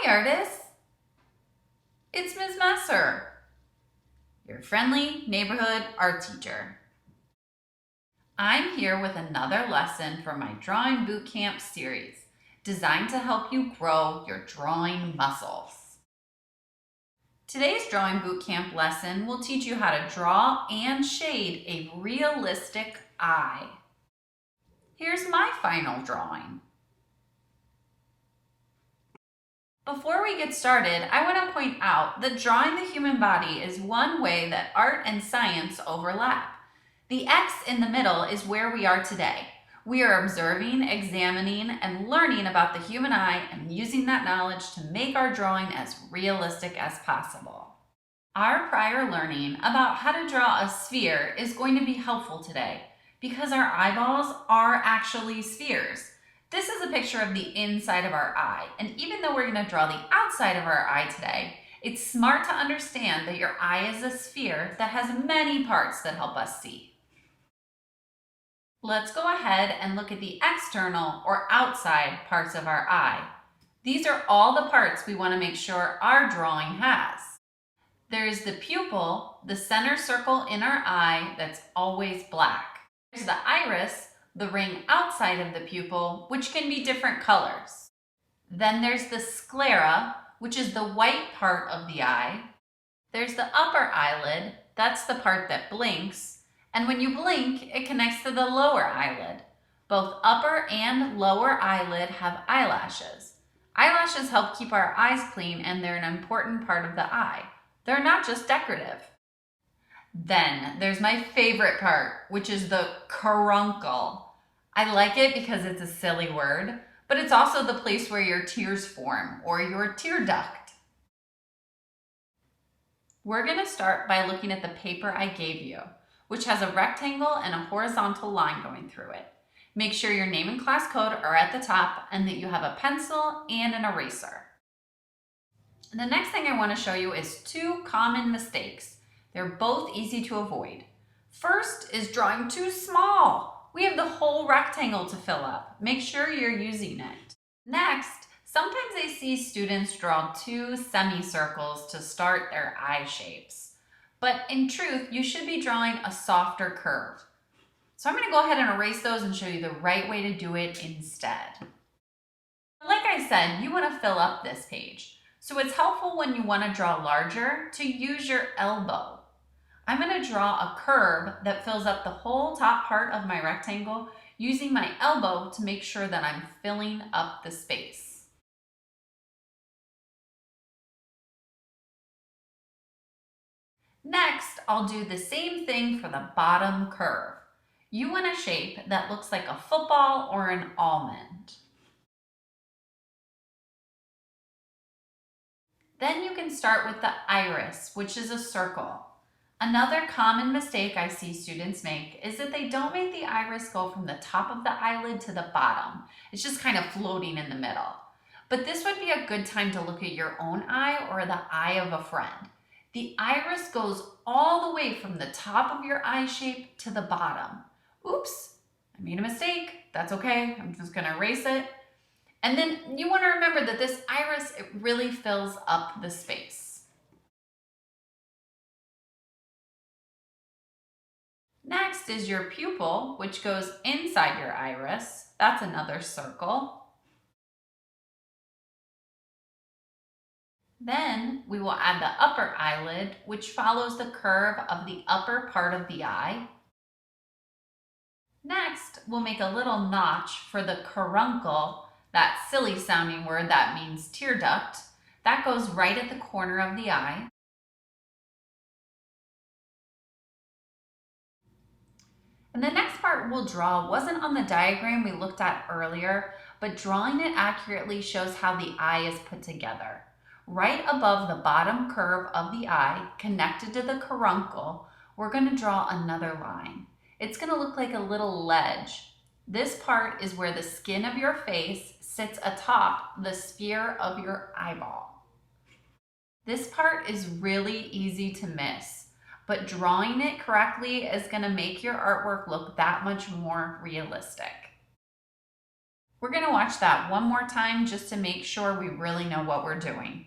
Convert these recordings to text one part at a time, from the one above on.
Hi, artists. It's Ms. Messer, your friendly neighborhood art teacher. I'm here with another lesson for my Drawing Bootcamp series, designed to help you grow your drawing muscles. Today's Drawing Bootcamp lesson will teach you how to draw and shade a realistic eye. Here's my final drawing. Before we get started, I want to point out that drawing the human body is one way that art and science overlap. The X in the middle is where we are today. We are observing, examining, and learning about the human eye and using that knowledge to make our drawing as realistic as possible. Our prior learning about how to draw a sphere is going to be helpful today because our eyeballs are actually spheres. This is a picture of the inside of our eye, and even though we're going to draw the outside of our eye today, it's smart to understand that your eye is a sphere that has many parts that help us see. Let's go ahead and look at the external or outside parts of our eye. These are all the parts we want to make sure our drawing has. There's the pupil, the center circle in our eye that's always black. There's the iris, the ring outside of the pupil, which can be different colors. Then there's the sclera, which is the white part of the eye. There's the upper eyelid, that's the part that blinks. And when you blink, it connects to the lower eyelid. Both upper and lower eyelid have eyelashes. Eyelashes help keep our eyes clean, and they're an important part of the eye. They're not just decorative. Then there's my favorite part, which is the caruncle. I like it because it's a silly word, but it's also the place where your tears form, or your tear duct. We're going to start by looking at the paper I gave you, which has a rectangle and a horizontal line going through it. Make sure your name and class code are at the top and that you have a pencil and an eraser. The next thing I want to show you is two common mistakes. They're both easy to avoid. First is drawing too small. We have the whole rectangle to fill up. Make sure you're using it. Next, sometimes I see students draw two semicircles to start their eye shapes. But in truth, you should be drawing a softer curve. So I'm going to go ahead and erase those and show you the right way to do it instead. Like I said, you want to fill up this page. So it's helpful when you want to draw larger to use your elbow. I'm going to draw a curve that fills up the whole top part of my rectangle using my elbow to make sure that I'm filling up the space. Next, I'll do the same thing for the bottom curve. You want a shape that looks like a football or an almond. Then you can start with the iris, which is a circle. Another common mistake I see students make is that they don't make the iris go from the top of the eyelid to the bottom. It's just kind of floating in the middle. But this would be a good time to look at your own eye or the eye of a friend. The iris goes all the way from the top of your eye shape to the bottom. Oops, I made a mistake. That's okay. I'm just going to erase it. And then you want to remember that this iris, it really fills up the space. Next is your pupil, which goes inside your iris. That's another circle. Then we will add the upper eyelid, which follows the curve of the upper part of the eye. Next, we'll make a little notch for the caruncle, that silly sounding word that means tear duct. That goes right at the corner of the eye. And the next part we'll draw wasn't on the diagram we looked at earlier, but drawing it accurately shows how the eye is put together. Right above the bottom curve of the eye, connected to the caruncle, we're going to draw another line. It's going to look like a little ledge. This part is where the skin of your face sits atop the sphere of your eyeball. This part is really easy to miss, but drawing it correctly is going to make your artwork look that much more realistic. We're going to watch that one more time just to make sure we really know what we're doing.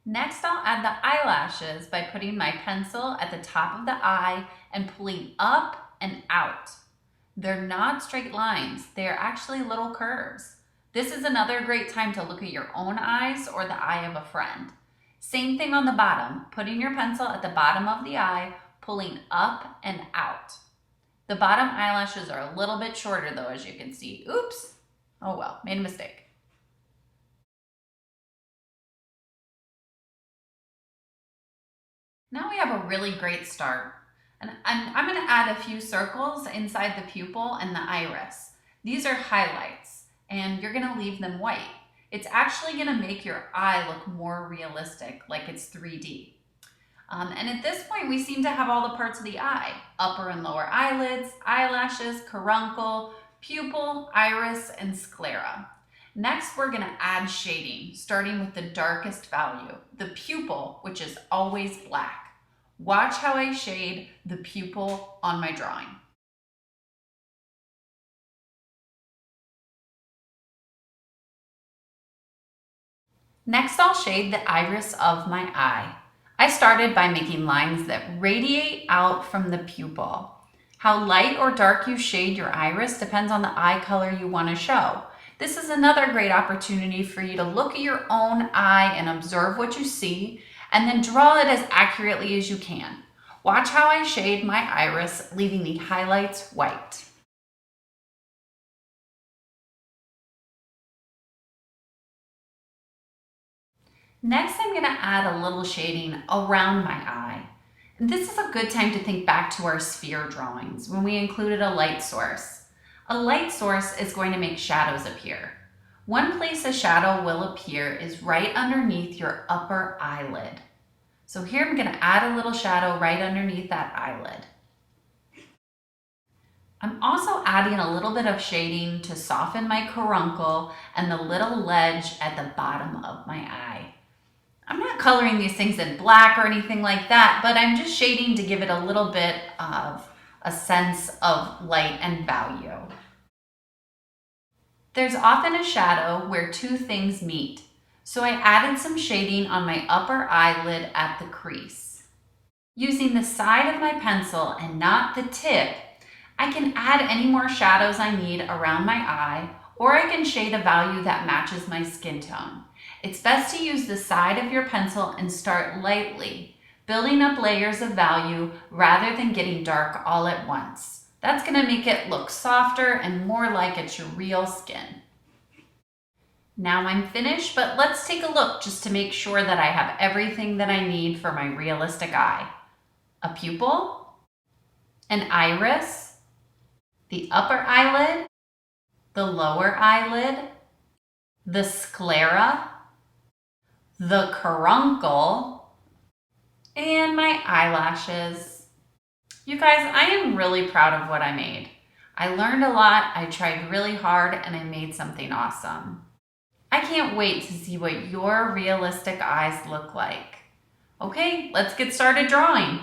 Next, I'll add the eyelashes by putting my pencil at the top of the eye and pulling up and out. They're not straight lines, they're actually little curves. This is another great time to look at your own eyes or the eye of a friend. Same thing on the bottom, putting your pencil at the bottom of the eye, pulling up and out. The bottom eyelashes are a little bit shorter though, as you can see. Oops, oh well, made a mistake. Now we have a really great start. And I'm going to add a few circles inside the pupil and the iris. These are highlights, and you're going to leave them white. It's actually going to make your eye look more realistic, like it's 3D. And at this point, we seem to have all the parts of the eye: upper and lower eyelids, eyelashes, caruncle, pupil, iris, and sclera. Next, we're going to add shading, starting with the darkest value, the pupil, which is always black. Watch how I shade the pupil on my drawing. Next, I'll shade the iris of my eye. I started by making lines that radiate out from the pupil. How light or dark you shade your iris depends on the eye color you want to show. This is another great opportunity for you to look at your own eye and observe what you see, and then draw it as accurately as you can. Watch how I shade my iris, leaving the highlights white. Next, I'm going to add a little shading around my eye. And this is a good time to think back to our sphere drawings when we included a light source. A light source is going to make shadows appear. One place a shadow will appear is right underneath your upper eyelid. So here I'm going to add a little shadow right underneath that eyelid. I'm also adding a little bit of shading to soften my caruncle and the little ledge at the bottom of my eye. I'm not coloring these things in black or anything like that, but I'm just shading to give it a little bit of a sense of light and value. There's often a shadow where two things meet, so I added some shading on my upper eyelid at the crease. Using the side of my pencil and not the tip, I can add any more shadows I need around my eye, or I can shade a value that matches my skin tone. It's best to use the side of your pencil and start lightly, building up layers of value rather than getting dark all at once. That's going to make it look softer and more like it's your real skin. Now I'm finished, but let's take a look just to make sure that I have everything that I need for my realistic eye. A pupil, an iris, the upper eyelid, the lower eyelid, the sclera, the caruncle, and my eyelashes. You guys, I am really proud of what I made. I learned a lot, I tried really hard, and I made something awesome. I can't wait to see what your realistic eyes look like. Okay, let's get started drawing.